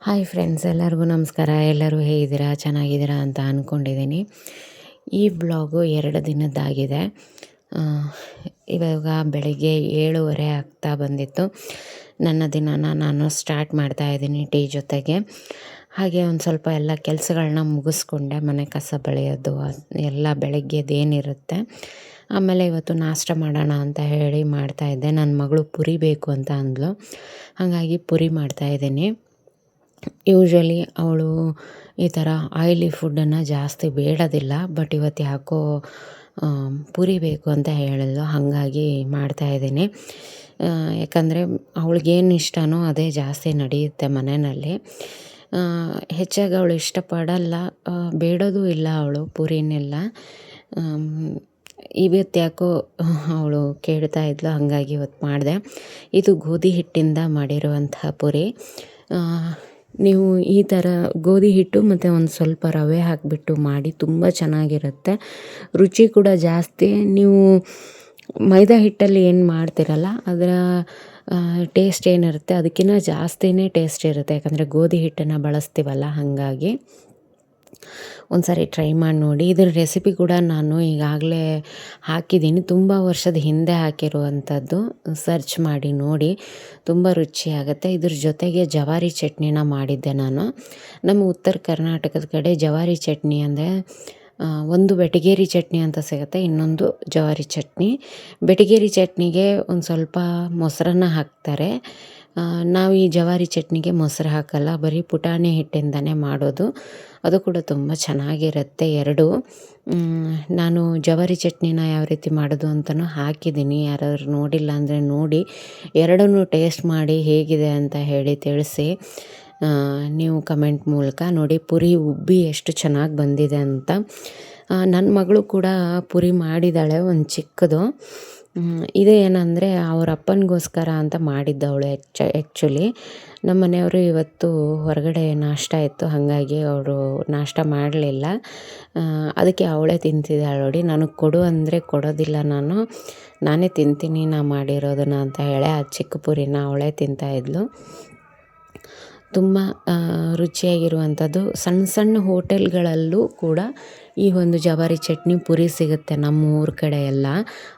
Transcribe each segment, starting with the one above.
Hi friends, ಎಲ್ಲರಿಗೂ ನಮಸ್ಕಾರ. ಎಲ್ಲರೂ ಹೇಗಿದ್ದೀರಾ? ಚೆನ್ನಾಗಿದ್ದೀರಾ ಅಂತ ಅಂದ್ಕೊಂಡಿದ್ದೀನಿ. ಈ ಬ್ಲಾಗು 2 ದಿನದ್ದಾಗಿದೆ. ಇವಾಗ ಬೆಳಗ್ಗೆ 7:30 ಆಗ್ತಾ ಬಂದಿತ್ತು. ನನ್ನ ದಿನನ ನಾನು ಸ್ಟಾರ್ಟ್ ಮಾಡ್ತಾಯಿದ್ದೀನಿ ಟೀ ಜೊತೆಗೆ. ಹಾಗೆ ಒಂದು ಸ್ವಲ್ಪ ಎಲ್ಲ ಕೆಲಸಗಳನ್ನ ಮುಗಿಸ್ಕೊಂಡೆ. ಮನೆ ಕಸ ಬಳಿಯೋದು ಎಲ್ಲ ಬೆಳಗ್ಗೆದೇನಿರುತ್ತೆ. ಆಮೇಲೆ ಇವತ್ತು ನಾಷ್ಟ ಮಾಡೋಣ ಅಂತ ಹೇಳಿ ಮಾಡ್ತಾಯಿದ್ದೆ. ನನ್ನ ಮಗಳು ಪುರಿ ಬೇಕು ಅಂತ ಅಂದಳು. ಹಾಗಾಗಿ ಪುರಿ ಮಾಡ್ತಾಯಿದ್ದೀನಿ. ಯೂಶ್ವಲಿ ಅವಳು ಈ ಥರ ಆಯಿಲಿ ಫುಡ್ಡನ್ನು ಜಾಸ್ತಿ ಬೇಡೋದಿಲ್ಲ. ಬಟ್ ಇವತ್ತು ಯಾಕೋ ಪುರಿ ಬೇಕು ಅಂತ ಹೇಳಿದ್ಲು. ಹಾಗಾಗಿ ಮಾಡ್ತಾಯಿದ್ದೀನಿ. ಯಾಕಂದರೆ ಅವಳಿಗೇನು ಇಷ್ಟನೋ ಅದೇ ಜಾಸ್ತಿ ನಡೆಯುತ್ತೆ ಮನೆಯಲ್ಲಿ. ಹೆಚ್ಚಾಗಿ ಅವಳು ಇಷ್ಟಪಡಲ್ಲ, ಬೇಡೋದು ಇಲ್ಲ ಅವಳು ಪುರಿನೆಲ್ಲ. ಇವತ್ತು ಯಾಕೋ ಅವಳು ಕೇಳ್ತಾ ಇದ್ಲು, ಹಾಗಾಗಿ ಇವತ್ತು ಮಾಡಿದೆ. ಇದು ಗೋಧಿ ಹಿಟ್ಟಿಂದ ಮಾಡಿರುವಂತಹ ಪುರಿ. ನೀವು ಈ ಥರ ಗೋಧಿ ಹಿಟ್ಟು ಮತ್ತು ಒಂದು ಸ್ವಲ್ಪ ರವೆ ಹಾಕಿಬಿಟ್ಟು ಮಾಡಿ ತುಂಬ ಚೆನ್ನಾಗಿರುತ್ತೆ. ರುಚಿ ಕೂಡ ಜಾಸ್ತಿ. ನೀವು ಮೈದಾ ಹಿಟ್ಟಲ್ಲಿ ಏನು ಮಾಡ್ತೀರಲ್ಲ ಅದರ ಟೇಸ್ಟ್ ಏನಿರುತ್ತೆ ಅದಕ್ಕಿಂತ ಜಾಸ್ತಿನೇ ಟೇಸ್ಟ್ ಇರುತ್ತೆ. ಯಾಕಂದರೆ ಗೋಧಿ ಹಿಟ್ಟನ್ನು ಬಳಸ್ತೀವಲ್ಲ, ಹಾಗಾಗಿ ಒಂದು ಸಾರಿ ಟ್ರೈ ಮಾಡಿ ನೋಡಿ. ಇದ್ರ ರೆಸಿಪಿ ಕೂಡ ನಾನು ಈಗಾಗಲೇ ಹಾಕಿದ್ದೀನಿ. ತುಂಬ ವರ್ಷದ ಹಿಂದೆ ಹಾಕಿರುವಂಥದ್ದು. ಸರ್ಚ್ ಮಾಡಿ ನೋಡಿ, ತುಂಬ ರುಚಿಯಾಗುತ್ತೆ. ಇದ್ರ ಜೊತೆಗೆ ಜವಾರಿ ಚಟ್ನಿನ ಮಾಡಿದ್ದೆ ನಾನು. ನಮ್ಮ ಉತ್ತರ ಕರ್ನಾಟಕದ ಕಡೆ ಜವಾರಿ ಚಟ್ನಿ ಅಂದರೆ ಒಂದು ಬೆಟಗೇರಿ ಚಟ್ನಿ ಅಂತ ಸಿಗುತ್ತೆ, ಇನ್ನೊಂದು ಜವಾರಿ ಚಟ್ನಿ. ಬೆಟಗೇರಿ ಚಟ್ನಿಗೆ ಒಂದು ಸ್ವಲ್ಪ ಮೊಸರನ್ನ ಹಾಕ್ತಾರೆ. ನಾವು ಈ ಜವಾರಿ ಚಟ್ನಿಗೆ ಮೊಸರು ಹಾಕಲ್ಲ, ಬರೀ ಪುಟಾಣಿ ಹಿಟ್ಟಿಂದನೇ ಮಾಡೋದು. ಅದು ಕೂಡ ತುಂಬ ಚೆನ್ನಾಗಿರುತ್ತೆ ಎರಡು. ನಾನು ಜವಾರಿ ಚಟ್ನಿನ ಯಾವ ರೀತಿ ಮಾಡೋದು ಅಂತಲೂ ಹಾಕಿದ್ದೀನಿ. ಯಾರಾದರೂ ನೋಡಿಲ್ಲ ಅಂದರೆ ನೋಡಿ, ಎರಡನ್ನೂ ಟೇಸ್ಟ್ ಮಾಡಿ ಹೇಗಿದೆ ಅಂತ ಹೇಳಿ ತಿಳಿಸಿ. ನೀವು ಕಮೆಂಟ್ ಮೂಲಕ ನೋಡಿ. ಪುರಿ ಉಬ್ಬಿ ಎಷ್ಟು ಚೆನ್ನಾಗಿ ಬಂದಿದೆ ಅಂತ. ನನ್ನ ಮಗಳು ಕೂಡ ಪುರಿ ಮಾಡಿದ್ದಾಳೆ, ಒಂದು ಚಿಕ್ಕದು. ಇದು ಏನಂದರೆ ಅವ್ರ ಅಪ್ಪನಿಗೋಸ್ಕರ ಅಂತ ಮಾಡಿದ್ದವಳು. ಆ್ಯಕ್ಚುಲಿ ನಮ್ಮ ಮನೆಯವರು ಇವತ್ತು ಹೊರಗಡೆ ನಾಷ್ಟ ಇತ್ತು, ಹಾಗಾಗಿ ಅವರು ನಾಷ್ಟ ಮಾಡಲಿಲ್ಲ. ಅದಕ್ಕೆ ಅವಳೇ ತಿಂತಿದ್ದಾಳೆ ನೋಡಿ. ನನಗೆ ಕೊಡು ಅಂದರೆ ಕೊಡೋದಿಲ್ಲ, ನಾನೇ ತಿಂತೀನಿ ನಾ ಮಾಡಿರೋದನ್ನ ಅಂತ ಹೇಳಿ ಆ ಚಿಕ್ಕ ಪುರಿನ ಅವಳೇ ತಿಂತಾಯಿದ್ಲು. ತುಂಬ ರುಚಿಯಾಗಿರುವಂಥದ್ದು. ಸಣ್ಣ ಸಣ್ಣ ಹೋಟೆಲ್ಗಳಲ್ಲೂ ಕೂಡ ಈ ಒಂದು ಜವಾರಿ ಚಟ್ನಿ ಪುರಿ ಸಿಗುತ್ತೆ ನಮ್ಮ ಊರ ಕಡೆ ಎಲ್ಲ.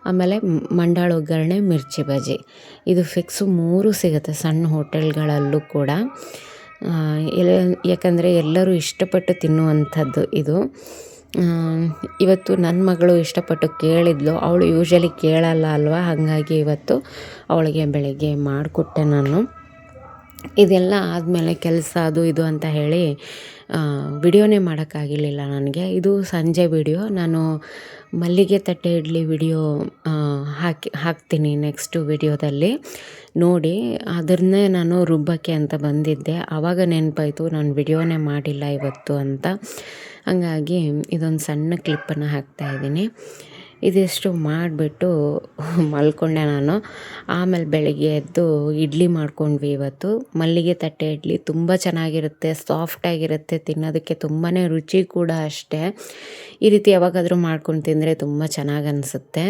ಆಮೇಲೆ ಮಂಡಾಳ ಒಗ್ಗರಣೆ, ಮಿರ್ಚಿ ಬಜ್ಜಿ, ಇದು ಫಿಕ್ಸು 3 ಸಿಗುತ್ತೆ ಸಣ್ಣ ಹೋಟೆಲ್ಗಳಲ್ಲೂ ಕೂಡ. ಯಾಕಂದರೆ ಎಲ್ಲರೂ ಇಷ್ಟಪಟ್ಟು ತಿನ್ನುವಂಥದ್ದು ಇದು. ಇವತ್ತು ನನ್ನ ಮಗಳು ಇಷ್ಟಪಟ್ಟು ಕೇಳಿದ್ಲು. ಅವಳು ಯೂಶ್ವಲಿ ಕೇಳಲ್ಲ ಅಲ್ವಾ, ಹಾಗಾಗಿ ಇವತ್ತು ಅವಳಿಗೆ ಬೆಳಗ್ಗೆ ಮಾಡಿಕೊಟ್ಟೆ ನಾನು. ಇದೆಲ್ಲ ಆದಮೇಲೆ ಕೆಲಸ ಅದು ಇದು ಅಂತ ಹೇಳಿ ವಿಡಿಯೋನೇ ಮಾಡೋಕ್ಕಾಗಿರಲಿಲ್ಲ ನನಗೆ. ಇದು ಸಂಜೆ ವಿಡಿಯೋ. ನಾನು ಮಲ್ಲಿಗೆ ತಟ್ಟೆ ಇಡ್ಲಿ ವಿಡಿಯೋ ಹಾಕ್ತೀನಿ ನೆಕ್ಸ್ಟು ವಿಡಿಯೋದಲ್ಲಿ ನೋಡಿ. ಅದನ್ನೇ ನಾನು ರುಬ್ಬಕ್ಕೆ ಅಂತ ಬಂದಿದ್ದೆ. ಆವಾಗ ನೆನಪಾಯಿತು ನಾನು ವಿಡಿಯೋನೇ ಮಾಡಿಲ್ಲ ಇವತ್ತು ಅಂತ. ಹಾಗಾಗಿ ಇದೊಂದು ಸಣ್ಣ ಕ್ಲಿಪ್ಪನ್ನು ಹಾಕ್ತಾಯಿದ್ದೀನಿ. ಇದಿಷ್ಟು ಮಾಡಿಬಿಟ್ಟು ಮಲ್ಕೊಂಡೆ ನಾನು. ಆಮೇಲೆ ಬೆಳಗ್ಗೆ ಎದ್ದು ಇಡ್ಲಿ ಮಾಡ್ಕೊಂಡ್ವಿ ಇವತ್ತು. ಮಲ್ಲಿಗೆ ತಟ್ಟೆ ಇಡ್ಲಿ ತುಂಬ ಚೆನ್ನಾಗಿರುತ್ತೆ, ಸಾಫ್ಟಾಗಿರುತ್ತೆ, ತಿನ್ನೋದಕ್ಕೆ ತುಂಬಾ ರುಚಿ ಕೂಡ ಅಷ್ಟೇ. ಈ ರೀತಿ ಯಾವಾಗಾದರೂ ಮಾಡ್ಕೊಂಡು ತಿಂದರೆ ತುಂಬ ಚೆನ್ನಾಗಿ ಅನಿಸುತ್ತೆ.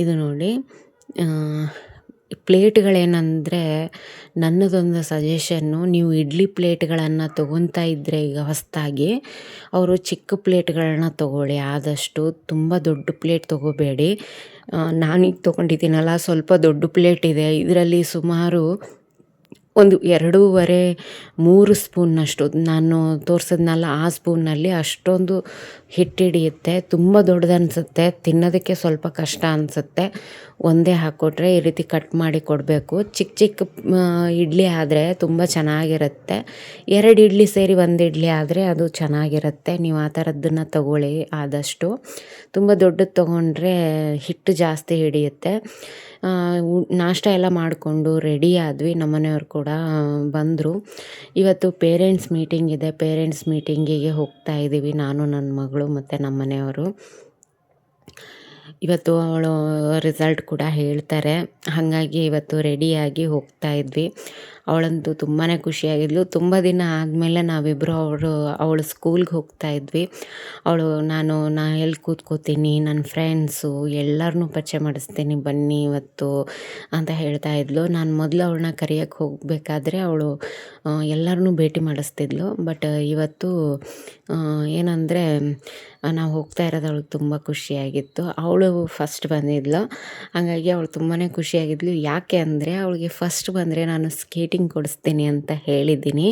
ಇದು ನೋಡಿ, ಪ್ಲೇಟ್ಗಳೇನೆಂದರೆ ನನ್ನದೊಂದು ಸಜೆಷನ್ನು, ನೀವು ಇಡ್ಲಿ ಪ್ಲೇಟ್ಗಳನ್ನು ತೊಗೊತಾ ಇದ್ದರೆ ಈಗ ಹೊಸದಾಗಿ, ಅವರು ಚಿಕ್ಕ ಪ್ಲೇಟ್ಗಳನ್ನ ತೊಗೊಳ್ಳಿ ಆದಷ್ಟು. ತುಂಬ ದೊಡ್ಡ ಪ್ಲೇಟ್ ತೊಗೋಬೇಡಿ. ನಾನೀಗ ತೊಗೊಂಡಿದ್ದೀನಲ್ಲ ಸ್ವಲ್ಪ ದೊಡ್ಡ ಪ್ಲೇಟ್ ಇದೆ. ಇದರಲ್ಲಿ ಸುಮಾರು ಒಂದು 2.5-3 ಸ್ಪೂನ್ನಷ್ಟು ನಾನು ತೋರಿಸಿದ್ನಲ್ಲ ಆ ಸ್ಪೂನಲ್ಲಿ ಅಷ್ಟೊಂದು ಹಿಟ್ಟು ಹಿಡಿಯುತ್ತೆ. ತುಂಬ ದೊಡ್ಡದನ್ನಿಸುತ್ತೆ, ತಿನ್ನೋದಕ್ಕೆ ಸ್ವಲ್ಪ ಕಷ್ಟ ಅನಿಸುತ್ತೆ. ಒಂದೇ ಹಾಕ್ಕೊಟ್ರೆ ಈ ರೀತಿ ಕಟ್ ಮಾಡಿ ಕೊಡಬೇಕು. ಚಿಕ್ಕ ಚಿಕ್ಕ ಇಡ್ಲಿ ಆದರೆ ತುಂಬ ಚೆನ್ನಾಗಿರುತ್ತೆ. 2 ಇಡ್ಲಿ ಸೇರಿ 1 ಇಡ್ಲಿ ಆದರೆ ಅದು ಚೆನ್ನಾಗಿರುತ್ತೆ. ನೀವು ಆ ಥರದ್ದನ್ನು ತಗೊಳ್ಳಿ ಆದಷ್ಟು. ತುಂಬ ದೊಡ್ಡದು ತೊಗೊಂಡ್ರೆ ಹಿಟ್ಟು ಜಾಸ್ತಿ ಹಿಡಿಯುತ್ತೆ. ನಾಷ್ಟ ಎಲ್ಲ ಮಾಡಿಕೊಂಡು ರೆಡಿ ಆದ್ವಿ. ನಮ್ಮನೆಯವ್ರು ಕೂಡ ಬಂದರು. ಇವತ್ತು ಪೇರೆಂಟ್ಸ್ ಮೀಟಿಂಗ್ ಇದೆ. ಪೇರೆಂಟ್ಸ್ ಮೀಟಿಂಗಿಗೆ ಹೋಗ್ತಾ ಇದ್ದೀವಿ, ನಾನು, ನನ್ನ ಮಗಳು ಮತ್ತು ನಮ್ಮ ಮನೆಯವರು. ಇವತ್ತು ಅವಳು ರಿಸಲ್ಟ್ ಕೂಡ ಹೇಳ್ತಾರೆ, ಹಾಗಾಗಿ ಇವತ್ತು ರೆಡಿಯಾಗಿ ಹೋಗ್ತಾ ಇದ್ವಿ. ಅವಳಂತೂ ತುಂಬಾ ಖುಷಿಯಾಗಿದ್ಲು. ತುಂಬ ದಿನ ಆದಮೇಲೆ ನಾವಿಬ್ಬರು ಅವಳು ಸ್ಕೂಲ್ಗೆ ಹೋಗ್ತಾ ಇದ್ವಿ. ನಾ ಎಲ್ಲಿ ಕೂತ್ಕೋತೀನಿ, ನನ್ನ ಫ್ರೆಂಡ್ಸು ಎಲ್ಲರನ್ನೂ ಪರಿಚಯ ಮಾಡಿಸ್ತೀನಿ ಬನ್ನಿ ಇವತ್ತು ಅಂತ ಹೇಳ್ತಾ ಇದ್ಲು. ನಾನು ಮೊದಲು ಅವಳನ್ನ ಕರಿಯೋಕ್ಕೆ ಹೋಗಬೇಕಾದ್ರೆ ಅವಳು ಎಲ್ಲರನ್ನೂ ಭೇಟಿ ಮಾಡಿಸ್ತಿದ್ಲು. ಬಟ್ ಇವತ್ತು ಏನಂದರೆ ನಾವು ಹೋಗ್ತಾ ಇರೋದು ಅವಳಿಗೆ ತುಂಬ ಖುಷಿಯಾಗಿತ್ತು. ಅವಳು ಫಸ್ಟ್ ಬಂದಿದ್ಲು, ಹಾಗಾಗಿ ಅವಳು ತುಂಬಾ ಖುಷಿಯಾಗಿದ್ಲು. ಯಾಕೆ ಅಂದರೆ ಅವಳಿಗೆ ಫಸ್ಟ್ ಬಂದರೆ ನಾನು ಸ್ಕೇಟಿಂಗ್ ಕೊಡಿಸ್ತೀನಿ ಅಂತ ಹೇಳಿದ್ದೀನಿ.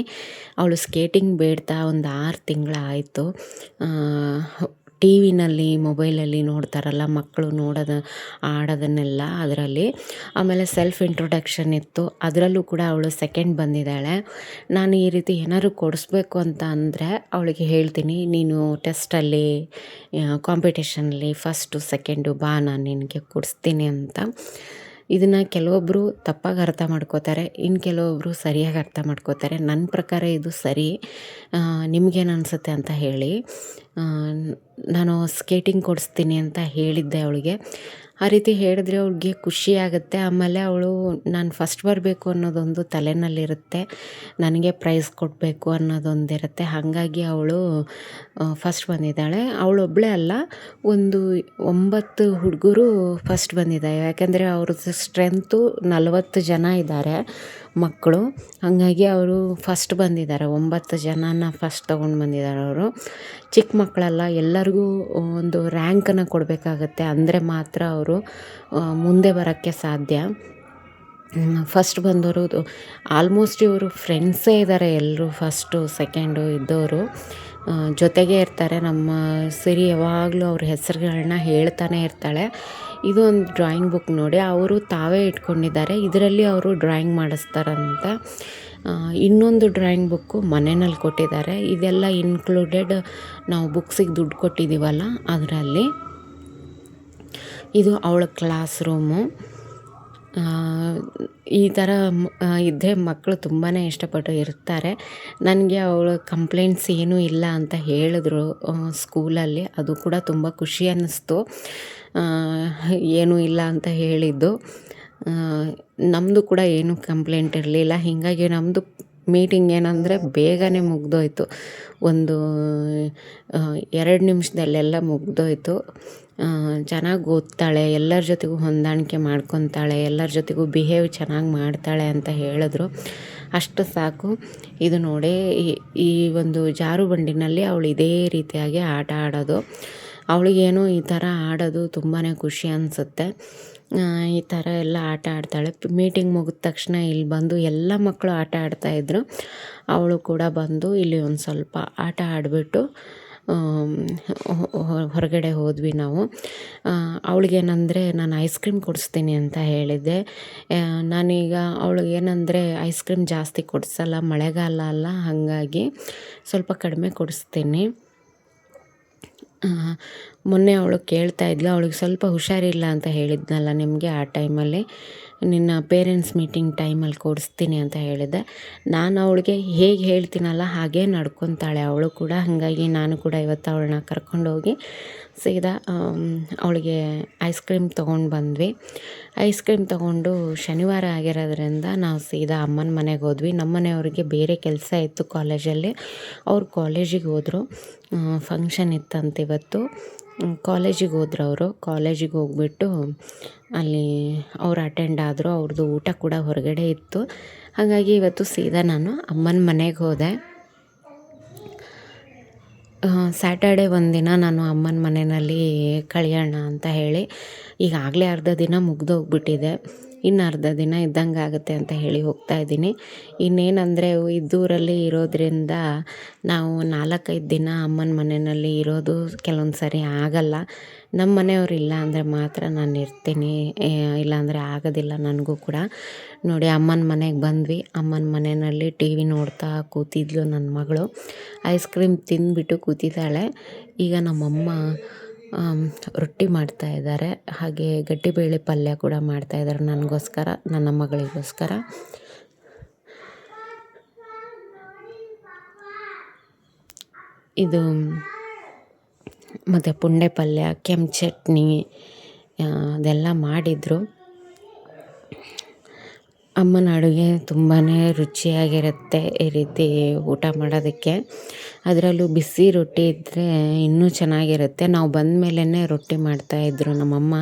ಅವಳು ಸ್ಕೇಟಿಂಗ್ ಬೇಡ್ತಾ ಒಂದು 6 ತಿಂಗಳಾಯಿತು. ಟಿ ವಿನಲ್ಲಿ ಮೊಬೈಲಲ್ಲಿ ನೋಡ್ತಾರಲ್ಲ ಮಕ್ಕಳು ಆಡೋದನ್ನೆಲ್ಲ ಅದರಲ್ಲಿ. ಆಮೇಲೆ ಸೆಲ್ಫ್ ಇಂಟ್ರೊಡಕ್ಷನ್ ಇತ್ತು, ಅದರಲ್ಲೂ ಕೂಡ ಅವಳು ಸೆಕೆಂಡ್ ಬಂದಿದ್ದಾಳೆ. ನಾನು ಈ ರೀತಿ ಏನಾದ್ರು ಕೊಡಿಸ್ಬೇಕು ಅಂತ ಅಂದರೆ ಅವಳಿಗೆ ಹೇಳ್ತೀನಿ, ನೀನು ಟೆಸ್ಟಲ್ಲಿ ಕಾಂಪಿಟೇಷನಲ್ಲಿ ಫಸ್ಟು ಸೆಕೆಂಡು ಬಾ, ನಾನು ನಿನಗೆ ಕೊಡಿಸ್ತೀನಿ ಅಂತ. ಇದನ್ನು ಕೆಲವೊಬ್ಬರು ತಪ್ಪಾಗಿ ಅರ್ಥ ಮಾಡ್ಕೋತಾರೆ, ಇನ್ನು ಕೆಲವೊಬ್ಬರು ಸರಿಯಾಗಿ ಅರ್ಥ ಮಾಡ್ಕೋತಾರೆ. ನನ್ನ ಪ್ರಕಾರ ಇದು ಸರಿ. ನಿಮಗೇನು ಅನಿಸುತ್ತೆ ಅಂತ ಹೇಳಿ. ನಾನು ಸ್ಕೇಟಿಂಗ್ ಕೊಡಿಸ್ತೀನಿ ಅಂತ ಹೇಳಿದ್ದೆ ಅವಳಿಗೆ. ಆ ರೀತಿ ಹೇಳಿದ್ರೆ ಅವ್ಳಿಗೆ ಖುಷಿಯಾಗುತ್ತೆ. ಆಮೇಲೆ ಅವಳು ನಾನು ಫಸ್ಟ್ ಬರಬೇಕು ಅನ್ನೋದೊಂದು ತಲೆಯಲ್ಲಿರುತ್ತೆ, ನನಗೆ ಪ್ರೈಸ್ ಕೊಡಬೇಕು ಅನ್ನೋದೊಂದಿರುತ್ತೆ. ಹಾಗಾಗಿ ಅವಳು ಫಸ್ಟ್ ಬಂದಿದ್ದಾಳೆ. ಅವಳೊಬ್ಬಳೇ ಅಲ್ಲ, ಒಂದು 9 ಹುಡುಗರು ಫಸ್ಟ್ ಬಂದಿದ್ದಾರೆ. ಯಾಕೆಂದರೆ ಅವ್ರದ್ದು ಸ್ಟ್ರೆಂತು 40 ಜನ ಇದ್ದಾರೆ ಮಕ್ಕಳು. ಹಾಗಾಗಿ ಅವರು ಫಸ್ಟ್ ಬಂದಿದ್ದಾರೆ. 9 ಜನನ ಫಸ್ಟ್ ತೊಗೊಂಡು ಬಂದಿದ್ದಾರೆ ಅವರು. ಚಿಕ್ಕ ಮಕ್ಕಳಲ್ಲ, ಎಲ್ಲರಿಗೂ ಒಂದು ರ್ಯಾಂಕನ್ನು ಕೊಡಬೇಕಾಗತ್ತೆ, ಅಂದರೆ ಮಾತ್ರ ಅವರು ಮುಂದೆ ಬರೋಕ್ಕೆ ಸಾಧ್ಯ. ಫಸ್ಟ್ ಬಂದವರು ಆಲ್ಮೋಸ್ಟ್ ಇವರು ಫ್ರೆಂಡ್ಸೇ ಇದ್ದಾರೆ ಎಲ್ಲರೂ. ಫಸ್ಟು ಸೆಕೆಂಡು ಇದ್ದವರು ಜೊತೆಗೆ ಇರ್ತಾರೆ. ನಮ್ಮ ಸಿರಿ ಯಾವಾಗಲೂ ಅವ್ರ ಹೆಸರುಗಳನ್ನ ಹೇಳ್ತಾನೆ ಇರ್ತಾಳೆ. ಇದು ಒಂದು ಡ್ರಾಯಿಂಗ್ ಬುಕ್ ನೋಡಿ, ಅವರು ತಾವೇ ಇಟ್ಕೊಂಡಿದ್ದಾರೆ. ಇದರಲ್ಲಿ ಅವರು ಡ್ರಾಯಿಂಗ್ ಮಾಡಿಸ್ತಾರಂತ. ಇನ್ನೊಂದು ಡ್ರಾಯಿಂಗ್ ಬುಕ್ಕು ಮನೆಯಲ್ಲಿ ಕೊಟ್ಟಿದ್ದಾರೆ. ಇದೆಲ್ಲ ಇನ್ಕ್ಲೂಡೆಡ್ ನಾವು ಬುಕ್ಸಿಗೆ ದುಡ್ಡು ಕೊಟ್ಟಿದ್ದೀವಲ್ಲ ಅದರಲ್ಲಿ. ಇದು ಅವಳ ಕ್ಲಾಸ್ ರೂಮು. ಈ ಥರ ಇದ್ದರೆ ಮಕ್ಕಳು ತುಂಬಾ ಇಷ್ಟಪಟ್ಟು ಇರ್ತಾರೆ. ನನಗೆ ಅವಳ ಕಂಪ್ಲೇಂಟ್ಸ್ ಏನೂ ಇಲ್ಲ ಅಂತ ಹೇಳಿದ್ರು ಸ್ಕೂಲಲ್ಲಿ. ಅದು ಕೂಡ ತುಂಬ ಖುಷಿ ಅನ್ನಿಸ್ತು, ಏನೂ ಇಲ್ಲ ಅಂತ ಹೇಳಿದ್ದು. ನಮ್ಮದು ಕೂಡ ಏನೂ ಕಂಪ್ಲೇಂಟ್ ಇರಲಿಲ್ಲ. ಹೀಗಾಗಿ ನಮ್ಮದು ಮೀಟಿಂಗ್ ಏನಂದರೆ ಬೇಗನೆ ಮುಗಿದೋಯ್ತು. ಒಂದು 2 ನಿಮಿಷದಲ್ಲೆಲ್ಲ ಮುಗಿದೋಯ್ತು. ಚೆನ್ನಾಗಿ ಓದ್ತಾಳೆ, ಎಲ್ಲರ ಜೊತೆಗೂ ಹೊಂದಾಣಿಕೆ ಮಾಡ್ಕೊತಾಳೆ, ಎಲ್ಲರ ಜೊತೆಗೂ ಬಿಹೇವ್ ಚೆನ್ನಾಗಿ ಮಾಡ್ತಾಳೆ ಅಂತ ಹೇಳಿದ್ರು. ಅಷ್ಟು ಸಾಕು. ಇದು ನೋಡಿ, ಈ ಒಂದು ಜಾರು ಬಂಡಿನಲ್ಲಿ ಅವಳು ಇದೇ ರೀತಿಯಾಗಿ ಆಟ ಆಡೋದು. ಅವಳಿಗೇನೋ ಈ ಥರ ಆಡೋದು ತುಂಬಾ ಖುಷಿ ಅನಿಸುತ್ತೆ. ಈ ಥರ ಎಲ್ಲ ಆಟ ಆಡ್ತಾಳೆ. ಮೀಟಿಂಗ್ ಮುಗಿದ ತಕ್ಷಣ ಇಲ್ಲಿ ಬಂದು ಎಲ್ಲ ಮಕ್ಕಳು ಆಟ ಆಡ್ತಾಯಿದ್ರು. ಅವಳು ಕೂಡ ಬಂದು ಇಲ್ಲಿ ಒಂದು ಸ್ವಲ್ಪ ಆಟ ಆಡಿಬಿಟ್ಟು ಹೊರಗಡೆ ಹೋದ್ವಿ ನಾವು. ಅವಳಿಗೇನಂದರೆ ನಾನು ಐಸ್ ಕ್ರೀಮ್ ಕೊಡಿಸ್ತೀನಿ ಅಂತ ಹೇಳಿದ್ದೆ. ನಾನೀಗ ಅವಳಿಗೇನಂದರೆ ಐಸ್ ಕ್ರೀಮ್ ಜಾಸ್ತಿ ಕೊಡಿಸಲ್ಲ, ಮಳೆಗಾಲ ಅಲ್ಲ, ಹಾಗಾಗಿ ಸ್ವಲ್ಪ ಕಡಿಮೆ ಕೊಡಿಸ್ತೀನಿ. ಮೊನ್ನೆ ಅವಳು ಕೇಳ್ತಾ ಇದ್ಲು, ಅವಳಿಗೆ ಸ್ವಲ್ಪ ಹುಷಾರಿಲ್ಲ ಅಂತ ಹೇಳಿದ್ನಲ್ಲ ನಿಮಗೆ, ಆ ಟೈಮಲ್ಲಿ ನಿನ್ನ ಪೇರೆಂಟ್ಸ್ ಮೀಟಿಂಗ್ ಟೈಮಲ್ಲಿ ಕೊಡಿಸ್ತೀನಿ ಅಂತ ಹೇಳಿದ್ದೆ. ನಾನು ಅವಳಿಗೆ ಹೇಗೆ ಹೇಳ್ತೀನಲ್ಲ ಹಾಗೇ ನಡ್ಕೊತಾಳೆ ಅವಳು ಕೂಡ. ಹಾಗಾಗಿ ನಾನು ಕೂಡ ಇವತ್ತು ಅವಳನ್ನ ಕರ್ಕೊಂಡೋಗಿ ಸೀದಾ ಅವಳಿಗೆ ಐಸ್ ಕ್ರೀಮ್ ತೊಗೊಂಡು ಬಂದ್ವಿ. ಐಸ್ ಕ್ರೀಮ್ ತೊಗೊಂಡು ಶನಿವಾರ ಆಗಿರೋದ್ರಿಂದ ನಾವು ಸೀದಾ ಅಮ್ಮನ ಮನೆಗೆ ಹೋದ್ವಿ. ನಮ್ಮ ಮನೆಯವ್ರಿಗೆ ಬೇರೆ ಕೆಲಸ ಇತ್ತು ಕಾಲೇಜಲ್ಲಿ, ಅವ್ರು ಕಾಲೇಜಿಗೆ ಹೋದರು. ಫಂಕ್ಷನ್ ಇತ್ತಂತ ಇವತ್ತು. ಕಾಲೇಜಿಗೆ ಹೋದ್ರು ಅವರು. ಕಾಲೇಜಿಗೆ ಹೋಗ್ಬಿಟ್ಟು ಅಲ್ಲಿ ಅವ್ರು ಅಟೆಂಡ್ ಆದರು. ಅವ್ರದ್ದು ಊಟ ಕೂಡ ಹೊರಗಡೆ ಇತ್ತು. ಹಾಗಾಗಿ ಇವತ್ತು ಸೀದಾ ನಾನು ಅಮ್ಮನ ಮನೆಗೆ ಹೋದೆ. ಸ್ಯಾಟರ್ಡೆ ಒಂದಿನ ನಾನು ಅಮ್ಮನ ಮನೆಯಲ್ಲಿ ಕಳೆಯೋಣ ಅಂತ ಹೇಳಿ, ಈಗಾಗಲೇ ಅರ್ಧ ದಿನ ಮುಗಿದೋಗ್ಬಿಟ್ಟಿದೆ, ಇನ್ನು ಅರ್ಧ ದಿನ ಇದ್ದಂಗೆ ಆಗುತ್ತೆ ಅಂತ ಹೇಳಿ ಹೋಗ್ತಾಯಿದ್ದೀನಿ. ಇನ್ನೇನಂದರೆ ಇದ್ದೂರಲ್ಲಿ ಇರೋದ್ರಿಂದ ನಾವು 4-5 ದಿನ ಅಮ್ಮನ ಮನೆಯಲ್ಲಿ ಇರೋದು ಕೆಲವೊಂದು ಸರಿ ಆಗಲ್ಲ. ನಮ್ಮ ಮನೆಯವ್ರು ಇಲ್ಲ ಅಂದರೆ ಮಾತ್ರ ನಾನು ಇರ್ತೀನಿ, ಇಲ್ಲಾಂದರೆ ಆಗೋದಿಲ್ಲ ನನಗೂ ಕೂಡ. ನೋಡಿ, ಅಮ್ಮನ ಮನೆಗೆ ಬಂದ್ವಿ. ಅಮ್ಮನ ಮನೆಯಲ್ಲಿ ಟಿ ವಿ ನೋಡ್ತಾ ಕೂತಿದ್ಲು ನನ್ನ ಮಗಳು. ಐಸ್ ಕ್ರೀಮ್ ತಿಂದುಬಿಟ್ಟು ಕೂತಿದ್ದಾಳೆ. ಈಗ ನಮ್ಮಮ್ಮ ರೊಟ್ಟಿ ಮಾಡ್ತಾಯಿದ್ದಾರೆ, ಹಾಗೆ ಗಟ್ಟಿಬೇಳೆ ಪಲ್ಯ ಕೂಡ ಮಾಡ್ತಾಯಿದ್ದಾರೆ ನನಗೋಸ್ಕರ, ನನ್ನ ಮಗಳಿಗೋಸ್ಕರ. ಇದು ಮತ್ತು ಪುಂಡೆ ಪಲ್ಯ, ಕೆಂಪು ಚಟ್ನಿ ಅದೆಲ್ಲ ಮಾಡಿದರು. ಅಮ್ಮನ ಅಡುಗೆ ತುಂಬಾ ರುಚಿಯಾಗಿರುತ್ತೆ ಈ ರೀತಿ ಊಟ ಮಾಡೋದಕ್ಕೆ. ಅದರಲ್ಲೂ ಬಿಸಿ ರೊಟ್ಟಿ ಇದ್ದರೆ ಇನ್ನೂ ಚೆನ್ನಾಗಿರುತ್ತೆ. ನಾವು ಬಂದ ಮೇಲೇ ರೊಟ್ಟಿ ಮಾಡ್ತಾಯಿದ್ರು ನಮ್ಮಮ್ಮ.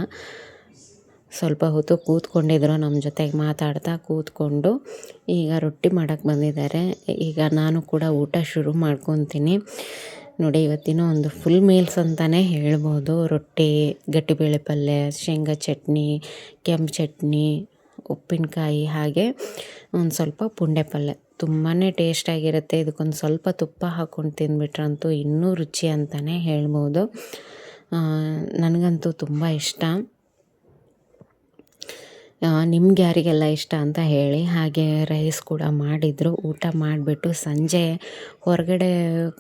ಸ್ವಲ್ಪ ಹೊತ್ತು ಕೂತ್ಕೊಂಡಿದ್ರು, ನಮ್ಮ ಜೊತೆಗೆ ಮಾತಾಡ್ತಾ ಕೂತ್ಕೊಂಡು ಈಗ ರೊಟ್ಟಿ ಮಾಡೋಕ್ಕೆ ಬಂದಿದ್ದಾರೆ. ಈಗ ನಾನು ಕೂಡ ಊಟ ಶುರು ಮಾಡ್ಕೊತೀನಿ. ನೋಡಿ, ಇವತ್ತಿನ ಒಂದು ಫುಲ್ ಮೀಲ್ಸ್ ಅಂತಲೇ ಹೇಳ್ಬೋದು. ರೊಟ್ಟಿ, ಗಟ್ಟಿಬೇಳೆ ಪಲ್ಯ, ಶೇಂಗಾ ಚಟ್ನಿ, ಕೆಂಪು ಚಟ್ನಿ, ಉಪ್ಪಿನಕಾಯಿ, ಹಾಗೆ ಒಂದು ಸ್ವಲ್ಪ ಪುಂಡೆ ಪಲ್ಯ. ತುಂಬಾ ಟೇಸ್ಟಾಗಿರುತ್ತೆ. ಇದಕ್ಕೊಂದು ಸ್ವಲ್ಪ ತುಪ್ಪ ಹಾಕ್ಕೊಂಡು ತಿಂದ್ಬಿಟ್ರಂತೂ ಇನ್ನೂ ರುಚಿ ಅಂತಲೇ ಹೇಳ್ಬೋದು. ನನಗಂತೂ ತುಂಬ ಇಷ್ಟ. ನಿಮ್ಗೆ ಯಾರಿಗೆಲ್ಲ ಇಷ್ಟ ಅಂತ ಹೇಳಿ. ಹಾಗೆ ರೈಸ್ ಕೂಡ ಮಾಡಿದರು. ಊಟ ಮಾಡಿಬಿಟ್ಟು ಸಂಜೆ ಹೊರಗಡೆ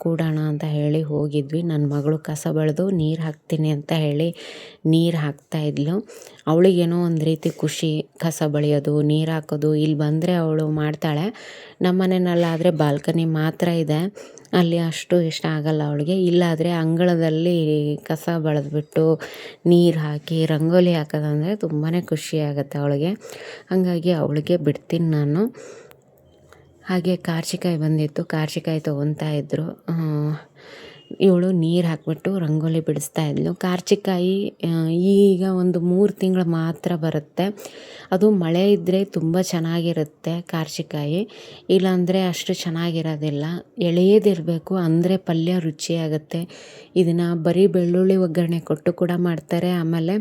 ಕೂಡೋಣ ಅಂತ ಹೇಳಿ ಹೋಗಿದ್ವಿ. ನನ್ನ ಮಗಳು ಕಸ ಬಳಿದು ನೀರು ಹಾಕ್ತೀನಿ ಅಂತ ಹೇಳಿ ನೀರು ಹಾಕ್ತಾಯಿದ್ಲು. ಅವಳಿಗೇನೋ ಒಂದು ರೀತಿ ಖುಷಿ, ಕಸ ಬಳಿಯೋದು, ನೀರು ಹಾಕೋದು. ಇಲ್ಲಿ ಬಂದರೆ ಅವಳು ಮಾಡ್ತಾಳೆ. ನಮ್ಮ ಮನೆಯಲ್ಲಾದರೆ ಬಾಲ್ಕನಿ ಮಾತ್ರ ಇದೆ, ಅಲ್ಲಿ ಅಷ್ಟು ಇಷ್ಟ ಆಗಲ್ಲ ಅವಳಿಗೆ. ಇಲ್ಲಾದರೆ ಅಂಗಳದಲ್ಲಿ ಕಸ ಬಳಿದ್ಬಿಟ್ಟು ನೀರು ಹಾಕಿ ರಂಗೋಲಿ ಹಾಕೋದಂದರೆ ತುಂಬಾ ಖುಷಿ ಆಗುತ್ತೆ ಅವಳಿಗೆ. ಹಾಗಾಗಿ ಅವಳಿಗೆ ಬಿಡ್ತೀನಿ ನಾನು. ಹಾಗೆ ಕಾರ್ಚಿಕಾಯಿ ಬಂದಿತ್ತು, ಕಾರ್ಚಿಕಾಯಿ ತೊಗೊತಾ ಇದ್ದರು. ಇವಳು ನೀರು ಹಾಕಿಬಿಟ್ಟು ರಂಗೋಲಿ ಬಿಡಿಸ್ತಾ ಇದ್ಲು. ಕಾರ್ಚಿಕಾಯಿ ಈಗ ಒಂದು 3 ತಿಂಗಳು ಮಾತ್ರ ಬರುತ್ತೆ. ಅದು ಮಳೆ ಇದ್ದರೆ ತುಂಬ ಚೆನ್ನಾಗಿರುತ್ತೆ ಕಾರ್ಚಿಕಾಯಿ, ಇಲ್ಲಾಂದರೆ ಅಷ್ಟು ಚೆನ್ನಾಗಿರೋದಿಲ್ಲ. ಎಳೆಯದಿರಬೇಕು, ಅಂದರೆ ಪಲ್ಯ ರುಚಿಯಾಗುತ್ತೆ. ಇದನ್ನು ಬರೀ ಬೆಳ್ಳುಳ್ಳಿ ಒಗ್ಗರಣೆ ಕೊಟ್ಟು ಕೂಡ ಮಾಡ್ತಾರೆ, ಆಮೇಲೆ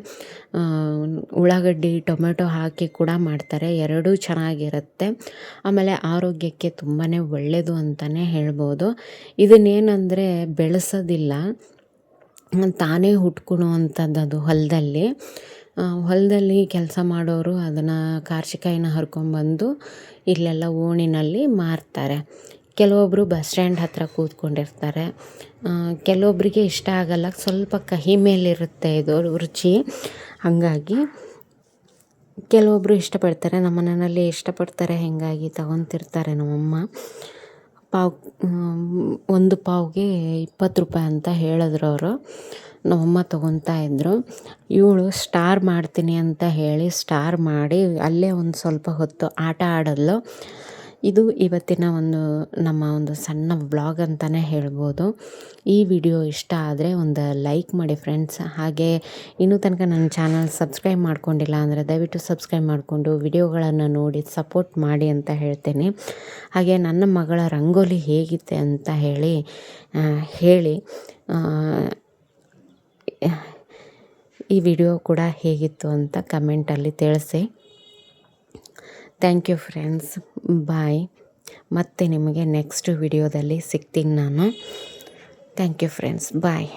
ಉಳ್ಳಾಗಡ್ಡಿ, ಟೊಮೆಟೊ ಹಾಕಿ ಕೂಡ ಮಾಡ್ತಾರೆ. ಎರಡೂ ಚೆನ್ನಾಗಿರುತ್ತೆ. ಆಮೇಲೆ ಆರೋಗ್ಯಕ್ಕೆ ತುಂಬಾ ಒಳ್ಳೆಯದು ಅಂತಲೇ ಹೇಳ್ಬೋದು. ಇದನ್ನೇನೆಂದರೆ ಬೆಳೆಸೋದಿಲ್ಲ, ತಾನೇ ಹುಟ್ಕೊಳ್ಳುವಂಥದ್ದು. ಅದು ಹೊಲದಲ್ಲಿ ಕೆಲಸ ಮಾಡೋರು ಅದನ್ನು ಕಾರ್ಚಿಕಾಯಿನ ಹರ್ಕೊಂಬಂದು ಇಲ್ಲೆಲ್ಲ ಓಣಿನಲ್ಲಿ ಮಾರ್ತಾರೆ. ಕೆಲವೊಬ್ಬರು ಬಸ್ ಸ್ಟ್ಯಾಂಡ್ ಹತ್ತಿರ ಕೂತ್ಕೊಂಡಿರ್ತಾರೆ. ಕೆಲವೊಬ್ಬರಿಗೆ ಇಷ್ಟ ಆಗಲ್ಲ, ಸ್ವಲ್ಪ ಕಹಿ ಮೇಲಿರುತ್ತೆ ಇದು ರುಚಿ. ಹಾಗಾಗಿ ಕೆಲವೊಬ್ಬರು ಇಷ್ಟಪಡ್ತಾರೆ, ನಮ್ಮ ಮನೆಯಲ್ಲಿ ಇಷ್ಟಪಡ್ತಾರೆ. ಹೀಗಾಗಿ ತಗೊತಿರ್ತಾರೆ ನಮ್ಮಮ್ಮ. ಒಂದು ಪಾವ್ಗೆ 20 ರೂಪಾಯಿ ಅಂತ ಹೇಳಿದ್ರು ಅವರು. ನಮ್ಮಮ್ಮ ತೊಗೊತಾ ಇದ್ದರು. ಇವಳು ಸ್ಟಾರ್ ಮಾಡ್ತೀನಿ ಅಂತ ಹೇಳಿ ಸ್ಟಾರ್ ಮಾಡಿ ಅಲ್ಲೇ ಒಂದು ಸ್ವಲ್ಪ ಹೊತ್ತು ಆಟ ಆಡಿದ್ಲು. ಇದು ಇವತ್ತಿನ ನಮ್ಮ ಒಂದು ಸಣ್ಣ ವ್ಲಾಗ್ ಅಂತಲೇ ಹೇಳ್ಬೋದು. ಈ ವಿಡಿಯೋ ಇಷ್ಟ ಆದರೆ ಒಂದು ಲೈಕ್ ಮಾಡಿ ಫ್ರೆಂಡ್ಸ್. ಹಾಗೆ ಇನ್ನೂ ತನಕ ನನ್ನ ಚಾನಲ್ ಸಬ್ಸ್ಕ್ರೈಬ್ ಮಾಡ್ಕೊಂಡಿಲ್ಲ ಅಂದರೆ ದಯವಿಟ್ಟು ಸಬ್ಸ್ಕ್ರೈಬ್ ಮಾಡಿಕೊಂಡು ವಿಡಿಯೋಗಳನ್ನು ನೋಡಿ ಸಪೋರ್ಟ್ ಮಾಡಿ ಅಂತ ಹೇಳ್ತೇನೆ. ಹಾಗೆ ನನ್ನ ಮಗಳ ರಂಗೋಲಿ ಹೇಗಿತ್ತೆ ಅಂತ ಹೇಳಿ ಈ ವಿಡಿಯೋ ಕೂಡ ಹೇಗಿತ್ತು ಅಂತ ಕಮೆಂಟಲ್ಲಿ ತಿಳಿಸಿ. Thank you friends, bye. ಮತ್ತೆ ನಿಮಗೆ ನೆಕ್ಸ್ಟ್ ವಿಡಿಯೋದಲ್ಲಿ ಸಿಗ್ತೀನಿ ನಾನು. Thank you friends, bye.